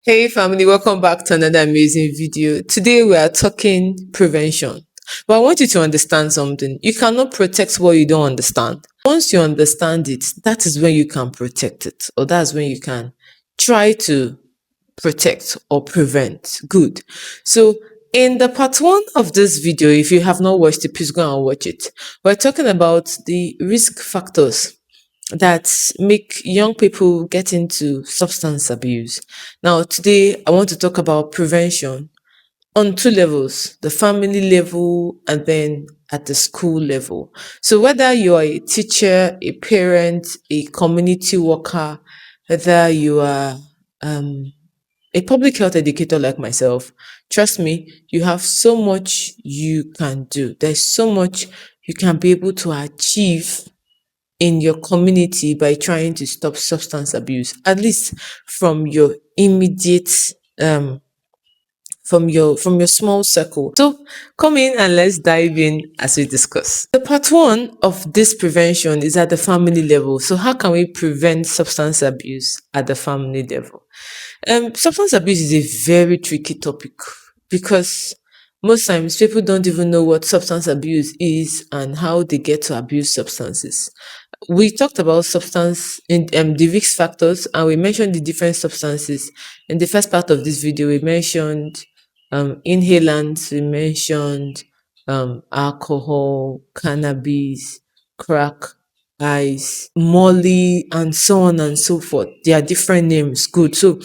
Hey family, welcome back to another amazing video. Today we are talking prevention. But I want you to understand something. You cannot protect what you don't understand. Once you understand it, that is when you can protect it, or that's when you can try to protect or prevent. Good. So in the part one of this video, if you have not watched it, please go and watch it. We're talking about the risk factors that make young people get into substance abuse. Now, today I want to talk about prevention on two levels, the family level and then at the school level. So, whether you are a teacher, a parent, a community worker, whether you are um, a public health educator like myself, trust me, you have so much you can do. There's so much you can be able to achieve in your community by trying to stop substance abuse, at least from your immediate um from your small circle. So come in and let's dive in as we discuss. The part one of this prevention is at the family level. So how can we prevent substance abuse at the family level? Substance abuse is a very tricky topic because most times people don't even know what substance abuse is and how they get to abuse substances. We talked about substance in the risk factors, and we mentioned the different substances. In the first part of this video, we mentioned inhalants, we mentioned alcohol, cannabis, crack, ice, molly, and so on and so forth. There are different names. Good. So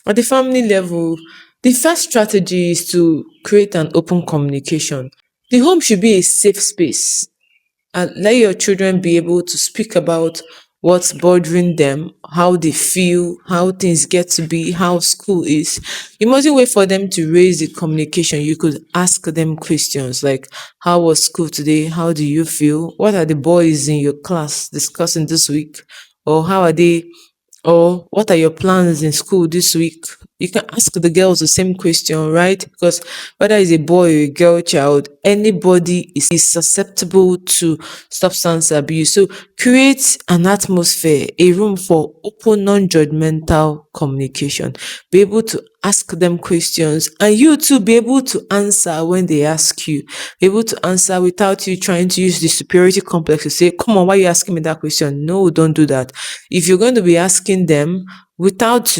at the family level, the first strategy is to create an open communication. The home should be a safe space, and let your children be able to speak about what's bothering them, how they feel, how things get to be, how school is. You mustn't wait for them to raise the communication. You could ask them questions like, how was school today? How do you feel? What are the boys in your class discussing this week? Or how are they or what are your plans in school this week? You can ask the girls the same question, right? Because whether it's a boy or a girl child, anybody is susceptible to substance abuse. So create an atmosphere, a room for open, non-judgmental communication. Be able to ask them questions, and you too be able to answer when they ask you. Be able to answer without you trying to use the superiority complex to say, come on, why are you asking me that question? No, don't do that. If you're going to be asking them without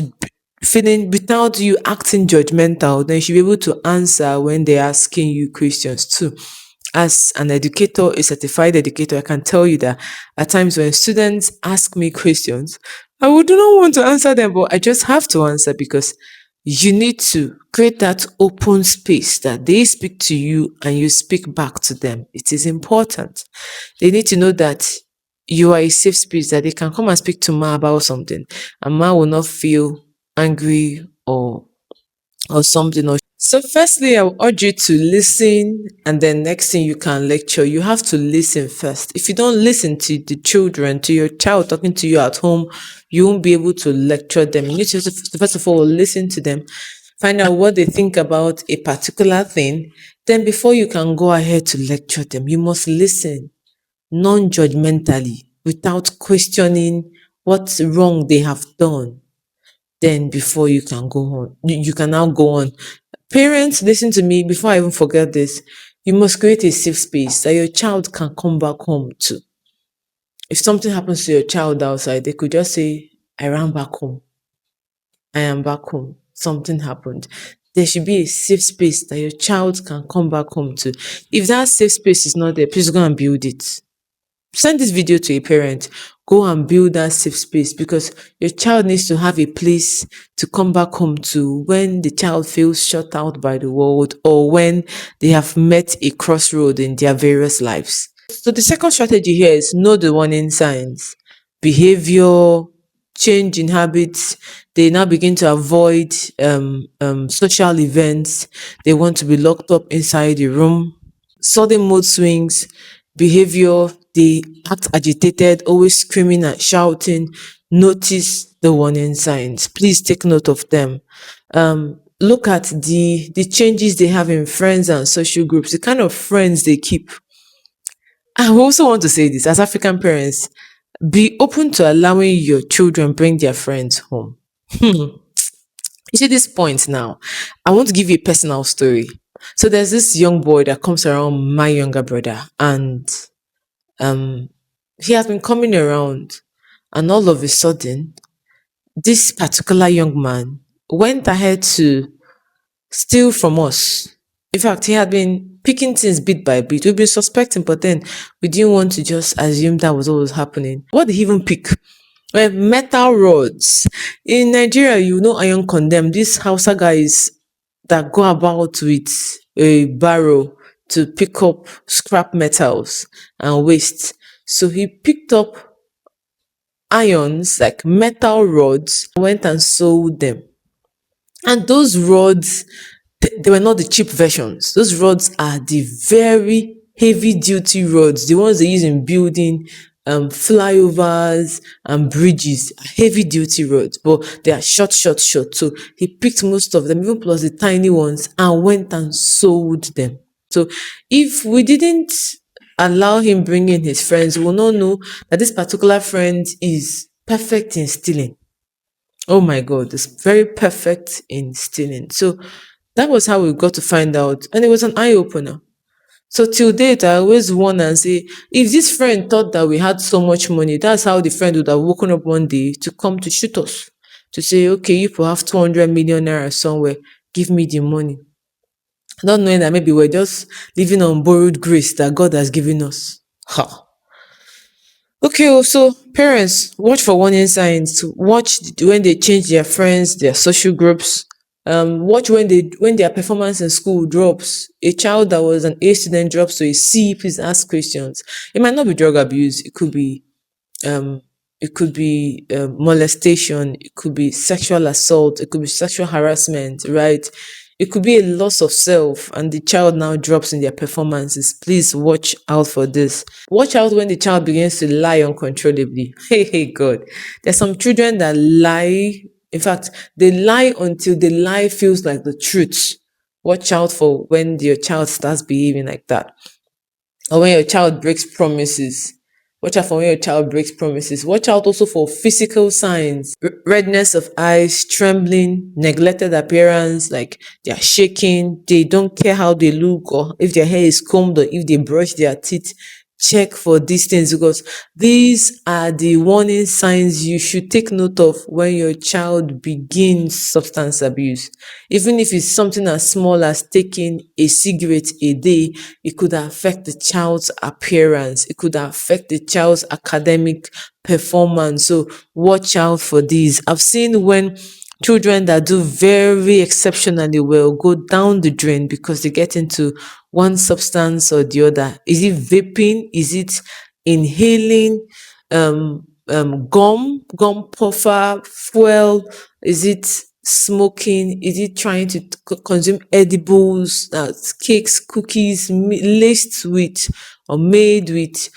without you acting judgmental, then you should be able to answer when they're asking you questions too. As an educator, a certified educator, I can tell you that at times when students ask me questions, I would not want to answer them, but I just have to answer because you need to create that open space that they speak to you and you speak back to them. It is important. They need to know that you are a safe space, that they can come and speak to Ma about something, and Ma will not feel angry or something. Or so firstly, I will urge you to listen, and then next thing you can lecture. You have to listen first. If you don't listen to the children, to your child talking to you at home, you won't be able to lecture them. You need to first of all listen to them, find out what they think about a particular thing. Then before you can go ahead to lecture them, you must listen non-judgmentally without questioning what's wrong they have done. Then before you can go on, you can now go on. Parents, listen to me before I even forget this. You must create a safe space that your child can come back home to. If something happens to your child outside, they could just say, I ran back home. I am back home. Something happened. There should be a safe space that your child can come back home to. If that safe space is not there, please go and build it. Send this video to a parent. Go and build that safe space, because your child needs to have a place to come back home to when the child feels shut out by the world, or when they have met a crossroad in their various lives. So the second strategy here is know the warning signs. Behavior, change in habits. They now begin to avoid social events. They want to be locked up inside the room. Sudden mood swings, behavior, they act agitated, always screaming and shouting. Notice the warning signs. Please take note of them. Look at the changes they have in friends and social groups, the kind of friends they keep. I also want to say this as African parents, be open to allowing your children bring their friends home. You see this point now. I want to give you a personal story. So there's this young boy that comes around my younger brother, and um he has been coming around, and all of a sudden, this particular young man went ahead to steal from us. In fact, he had been picking things bit by bit. We've been suspecting, but then we didn't want to just assume that was what was happening. What did he even pick? Well, metal rods. In Nigeria, you know iron condemn. These Hausa guys that go about with a barrow to pick up scrap metals and waste. So he picked up irons, like metal rods, went and sold them. And those rods, they were not the cheap versions. Those rods are the very heavy duty rods, the ones they use in building flyovers and bridges, heavy duty roads, but they are short, short, short. So he picked most of them, even plus the tiny ones, and went and sold them. So if we didn't allow him bring in his friends, we will not know that this particular friend is perfect in stealing. Oh my God, it's very perfect in stealing. So that was how we got to find out, and it was an eye opener. So till date, I always wonder and say, if this friend thought that we had so much money, that's how the friend would have woken up one day to come to shoot us. To say, okay, you will have 200 million naira somewhere, give me the money. Not knowing that maybe we're just living on borrowed grace that God has given us. Ha. Okay, so parents, watch for warning signs. Watch when they change their friends, their social groups. Watch when their performance in school drops. A child that was an A student drops to a C. Please ask questions. It might not be drug abuse. Um, it could be molestation. It could be sexual assault. It could be sexual harassment. Right? It could be a loss of self, and the child now drops in their performances. Please watch out for this. Watch out when the child begins to lie uncontrollably. Hey, God. There's some children that lie. In fact, they lie until the lie feels like the truth. Watch out for when your child starts behaving like that, or when your child breaks promises. Watch out for when your child breaks promises. Watch out also for physical signs, redness of eyes, trembling, neglected appearance, like they are shaking, they don't care how they look, or if their hair is combed, or if they brush their teeth. Check for these things, because these are the warning signs you should take note of when your child begins substance abuse. Even if it's something as small as taking a cigarette a day, it could affect the child's appearance. It could affect the child's academic performance. So watch out for these. I've seen when children that do very exceptionally well go down the drain because they get into one substance or the other. Is it vaping? Is it inhaling? Gum puffer, fuel? Is it smoking? Is it trying to consume edibles, cakes, cookies, laced with or made with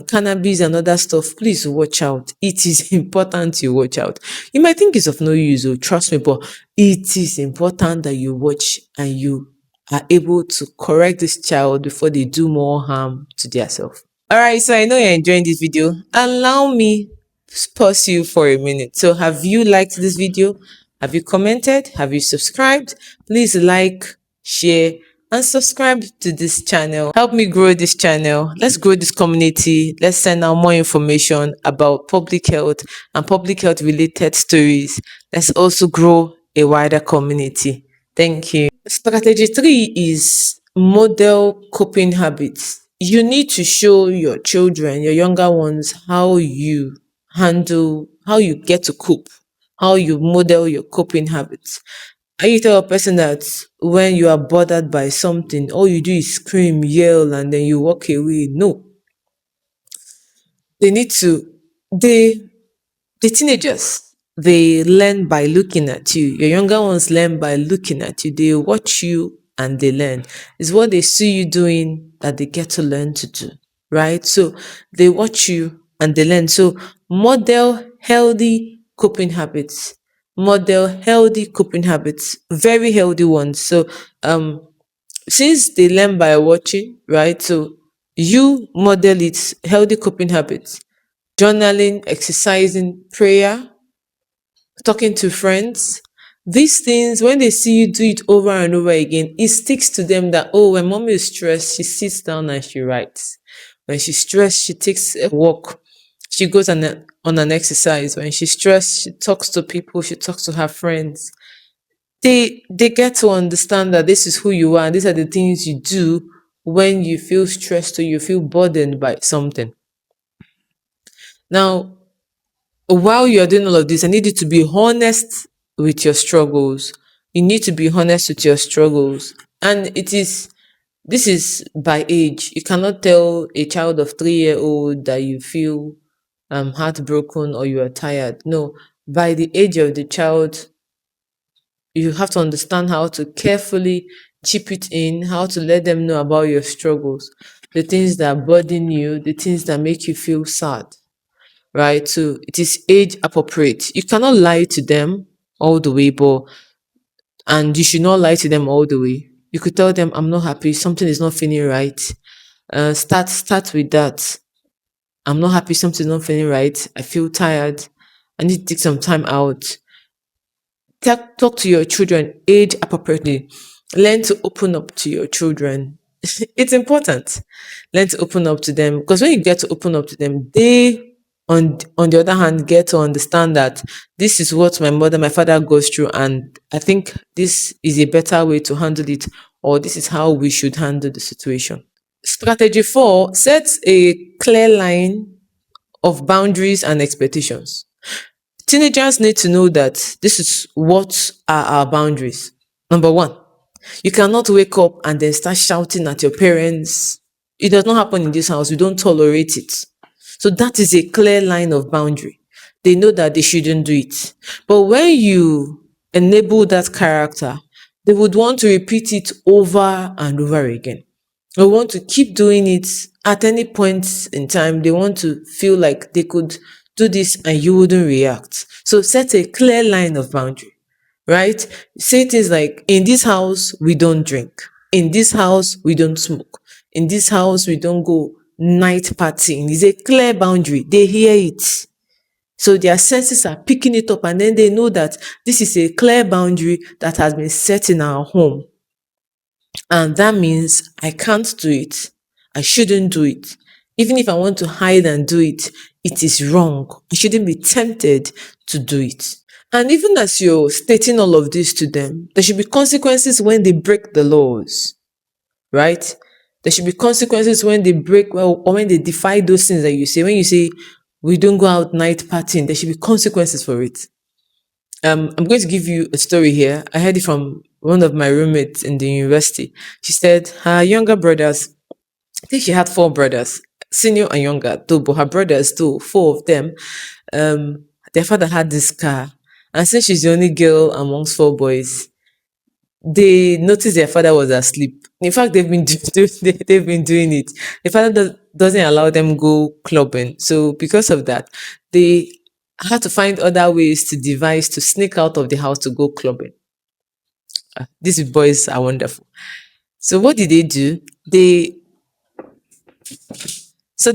cannabis and other stuff? Please watch out. It is important you watch out. You might think it's of no use, oh, trust me, but it is important that you watch and you are able to correct this child before they do more harm to themselves. All right, so I know you're enjoying this video. Allow me to pause you for a minute. So have you liked this video? Have you commented? Have you subscribed? Please like, share, and subscribe to this channel. Help me grow this channel. Let's grow this community. Let's send out more information about public health and public health related stories. Let's also grow a wider community. Thank you. Strategy 3 is model coping habits. You need to show your children, your younger ones, how you handle, how you get to cope, how you model your coping habits. Are you tell a person that when you are bothered by something, all you do is scream, yell, and then you walk away? No. They need to, they the teenagers, they learn by looking at you. Your younger ones learn by looking at you. They watch you and they learn. It's what they see you doing that they get to learn to do, right? So they watch you and they learn. So model healthy coping habits. Model healthy coping habits, very healthy ones. So since they learn by watching, right? So you model it, healthy coping habits, journaling, exercising, prayer, talking to friends, These things, when they see you do it over and over again, it sticks to them that, oh, when mommy is stressed, she sits down and she writes. When she's stressed, she takes a walk. She goes on an exercise. When she's stressed, she talks to people, she talks to her friends. They get to understand that this is who you are. These are the things you do when you feel stressed or you feel burdened by something. Now, while you're doing all of this, I need you to be honest with your struggles. You need to be honest with your struggles. And this is by age. You cannot tell a child of 3 year old that you feel heartbroken or you are tired. No, by the age of the child, you have to understand how to carefully chip it in, how to let them know about your struggles, the things that burden you, the things that make you feel sad, right? So it is age appropriate. You cannot lie to them all the way, and you should not lie to them all the way. You could tell them, I'm not happy, something is not feeling right. Start with that. I'm not happy, something's not feeling right. I feel tired. I need to take some time out. Talk to your children age appropriately. Learn to open up to your children. It's important. Learn to open up to them, because when you get to open up to them, they on the other hand get to understand that this is what my mother, my father goes through, and I think this is a better way to handle it, or this is how we should handle the situation. Strategy 4, set a clear line of boundaries and expectations. Teenagers need to know that this is what are our boundaries. Number one, you cannot wake up and then start shouting at your parents. It does not happen in this house. We don't tolerate it. So that is a clear line of boundary. They know that they shouldn't do it. But when you enable that character, they would want to repeat it over and over again. They want to keep doing it at any point in time. They want to feel like they could do this and you wouldn't react. So set a clear line of boundary, right? Say things like, in this house, we don't drink. In this house, we don't smoke. In this house, we don't go night partying. It's a clear boundary. They hear it. So their senses are picking it up, and then they know that this is a clear boundary that has been set in our home. And that means I can't do it. I shouldn't do it. Even if I want to hide and do it, it is wrong. I shouldn't be tempted to do it. And even as you're stating all of this to them, there should be consequences when they break the laws, right? There should be consequences when they break, well, or when they defy those things that you say. When you say, we don't go out night partying, there should be consequences for it. I'm going to give you a story here. I heard it from one of my roommates in the university. She said her younger brothers, I think she had four brothers, senior and younger, too, but her brothers too, four of them, their father had this car. And since she's the only girl amongst four boys, they noticed their father was asleep. In fact, they've been doing it. The father doesn't allow them go clubbing. So because of that, they had to find other ways to devise to sneak out of the house to go clubbing. These boys are wonderful. So what did they do? They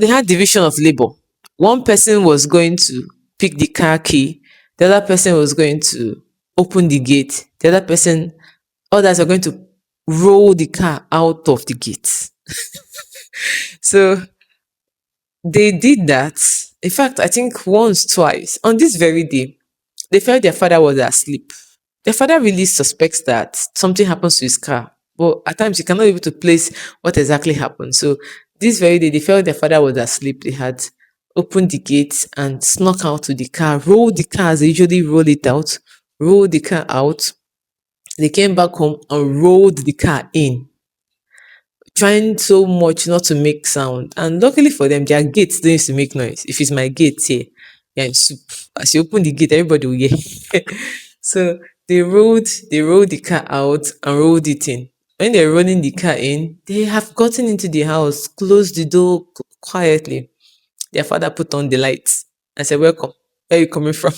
had division of labor. One person was going to pick the car key. The other person was going to open the gate. The other person, others are going to roll the car out of the gate. So they did that. In fact, I think once, twice. On this very day, they felt their father was asleep. Their father really suspects that something happens to his car, but at times he cannot be able to place what exactly happened. So this very day, they felt their father was asleep. They had opened the gate and snuck out to the car, rolled the car as they usually roll it out, rolled the car out. They came back home and rolled the car in, trying so much not to make sound. And luckily for them, their gates don't used to make noise. If it's my gate here, yeah, in soup. As you open the gate, everybody will hear. So they rolled the car out and rolled it in. When they're rolling the car in, they have gotten into the house, closed the door quietly. Their father put on the lights and said, "Welcome. Where are you coming from?"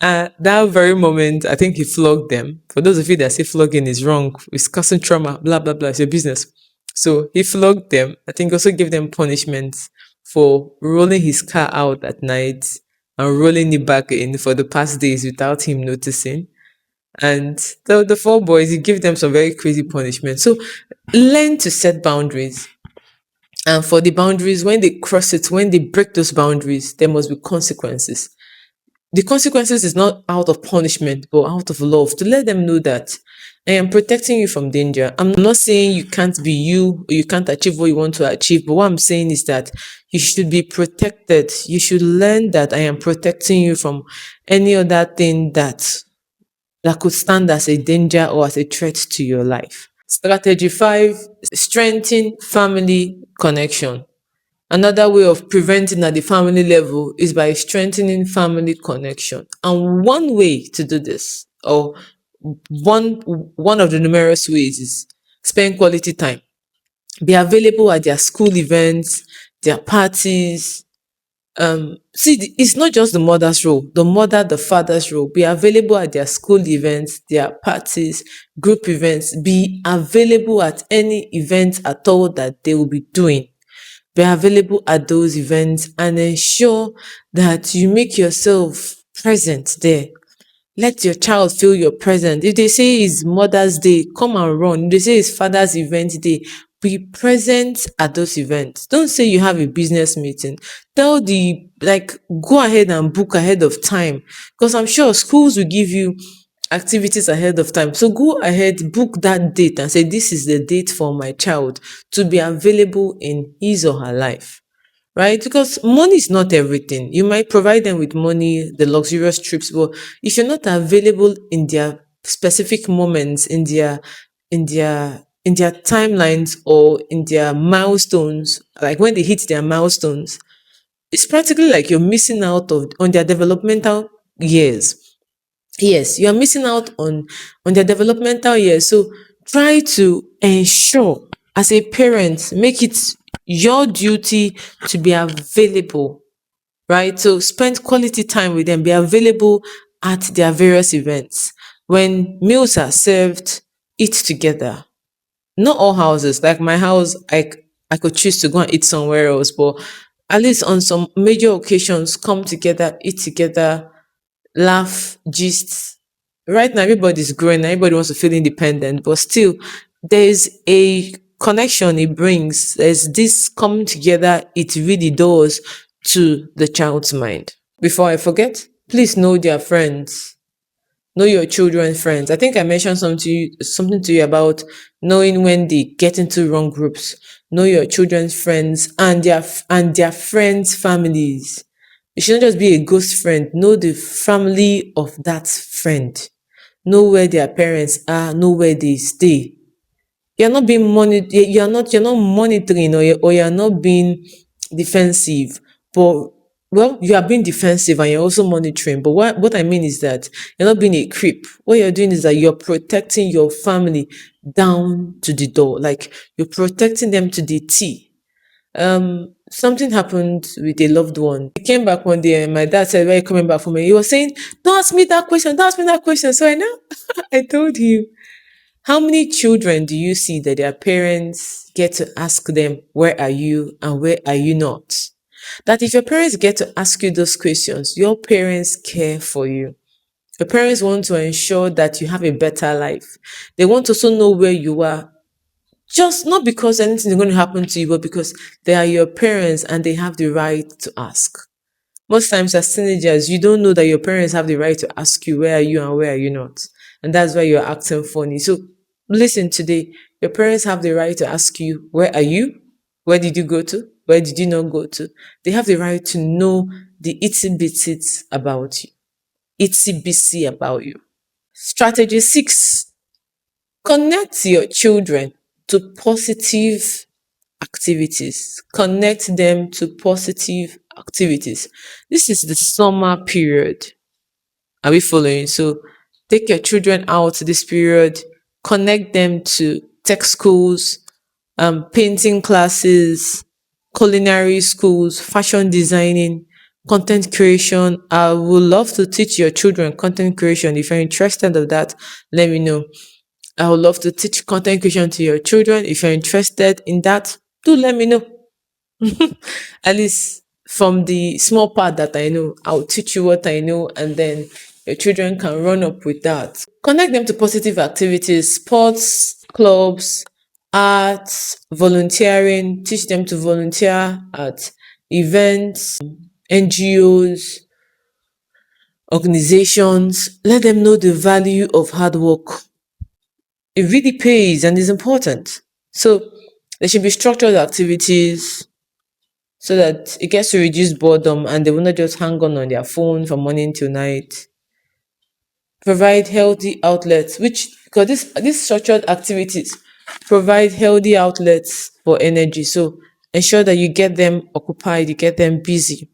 That very moment, I think he flogged them. For those of you that say flogging is wrong, it's causing trauma, blah, blah, blah, it's your business. So he flogged them. I think also gave them punishments for rolling his car out at night and rolling it back in for the past days without him noticing. And the four boys, he give them some very crazy punishment. So learn to set boundaries. And for the boundaries, when they cross it, when they break those boundaries, there must be consequences. The consequences is not out of punishment, but out of love, to let them know that I am protecting you from danger. I'm not saying you can't be you or you can't achieve what you want to achieve, but what I'm saying is that you should be protected. You should learn that I am protecting you from any other thing that could stand as a danger or as a threat to your life. Strategy 5, strengthen family connection. Another way of preventing at the family level is by strengthening family connection. And one way to do this, or one of the numerous ways, is spend quality time. Be available at their school events, their parties. It's not just the mother's role, the father's role. Be available at their school events, their parties, group events. Be available at any event at all that they will be doing. Be available at those events and ensure that you make yourself present there. Let your child feel your presence. If they say it's Mother's Day, come and run. If they say it's Father's event day, be present at those events. Don't say you have a business meeting. Go ahead and book ahead of time. Because I'm sure schools will give you activities ahead of time. So go ahead, book that date and say, this is the date for my child to be available in his or her life, right? Because money is not everything. You might provide them with money, the luxurious trips, but if you're not available in their specific moments, in their timelines or in their milestones, like when they hit their milestones, it's practically like you're missing out on their developmental years. Yes, you are missing out on their developmental years. So try to ensure, as a parent, make it your duty to be available, right? So spend quality time with them, be available at their various events. When meals are served, eat together. Not all houses, like my house, I could choose to go and eat somewhere else, but at least on some major occasions, come together, eat together, laugh, gist. Right now, everybody's growing, everybody wants to feel independent, but still, there's a connection it brings. There's this coming together, it really does to the child's mind. Before I forget, please know their friends. Know your children's friends. I think I mentioned something to you about knowing when they get into wrong groups. Know your children's friends and their friends' families. You shouldn't just be a ghost friend. Know the family of that friend. Know where their parents are. Know where they stay. You're not monitoring, or you're not being defensive, but well, you are being defensive and you're also monitoring. But what I mean is that you're not being a creep. What you're doing is that you're protecting your family down to the door, like you're protecting them to the T. Something happened with a loved one. He came back one day and my dad said, "Where are you coming back from?" And he was saying, "Don't ask me that question, don't ask me that question." So I know I told him, how many children do you see that their parents get to ask them, "Where are you?" and "Where are you not?" That if your parents get to ask you those questions, your parents care for you. Your parents want to ensure that you have a better life. They want to also know where you are. Just not because anything is going to happen to you, but because they are your parents and they have the right to ask. Most times as teenagers, you don't know that your parents have the right to ask you, where are you and where are you not? And that's why you're acting funny. So listen today, your parents have the right to ask you, where are you? Where did you go to? Where did you not go to? They have the right to know the itsy bitsy about you. Itsy bitsy about you. Strategy 6. Connect your children to positive activities. Connect them to positive activities. This is the summer period. Are we following? So take your children out this period, connect them to tech schools, painting classes, culinary schools, fashion designing, content creation. I would love to teach your children content creation. If you're interested of that, let me know. I would love to teach content creation to your children. If you're interested in that, do let me know. At least from the small part that I know, I'll teach you what I know, and then your children can run up with that. Connect them to positive activities, sports, clubs, arts, volunteering. Teach them to volunteer at events, NGOs, organizations. Let them know the value of hard work. It really pays and is important. So there should be structured activities so that it gets to reduce boredom and they will not just hang on their phone from morning till night. Provide healthy outlets, which because these structured activities provide healthy outlets for energy. So ensure that you get them occupied, you get them busy.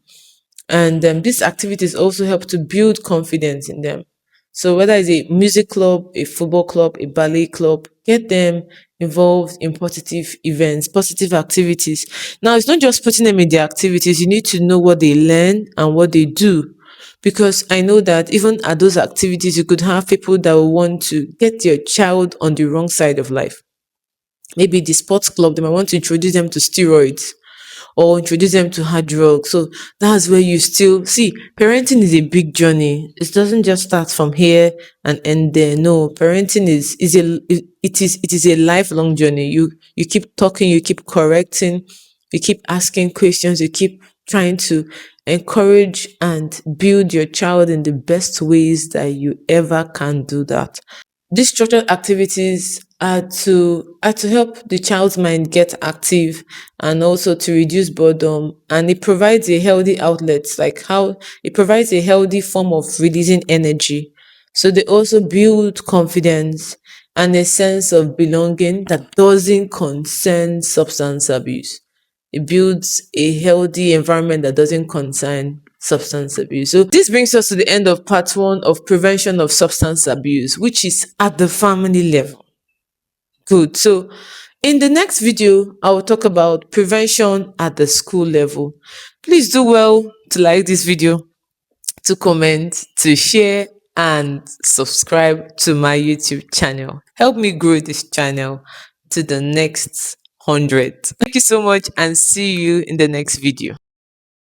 And these activities also help to build confidence in them. So whether it's a music club, a football club, a ballet club, get them involved in positive events, positive activities. Now, it's not just putting them in the activities. You need to know what they learn and what they do. Because I know that even at those activities, you could have people that will want to get your child on the wrong side of life. Maybe the sports club, they might want to introduce them to steroids or introduce them to hard drugs. So that's where you still see parenting is a big journey. It doesn't just start from here and end there. No, parenting is a lifelong journey. You keep talking, you keep correcting, you keep asking questions, you keep trying to encourage and build your child in the best ways that you ever can do that. These structured activities are to help the child's mind get active and also to reduce boredom, and it provides a healthy outlet, like how it provides a healthy form of releasing energy. So they also build confidence and a sense of belonging that doesn't concern substance abuse. It builds a healthy environment that doesn't concern substance abuse. So this brings us to the end of part one of prevention of substance abuse, which is at the family level. Good. So in the next video, I will talk about prevention at the school level. Please do well to like this video, to comment, to share, and subscribe to my YouTube channel. Help me grow this channel to the next 100. Thank you so much and see you in the next video.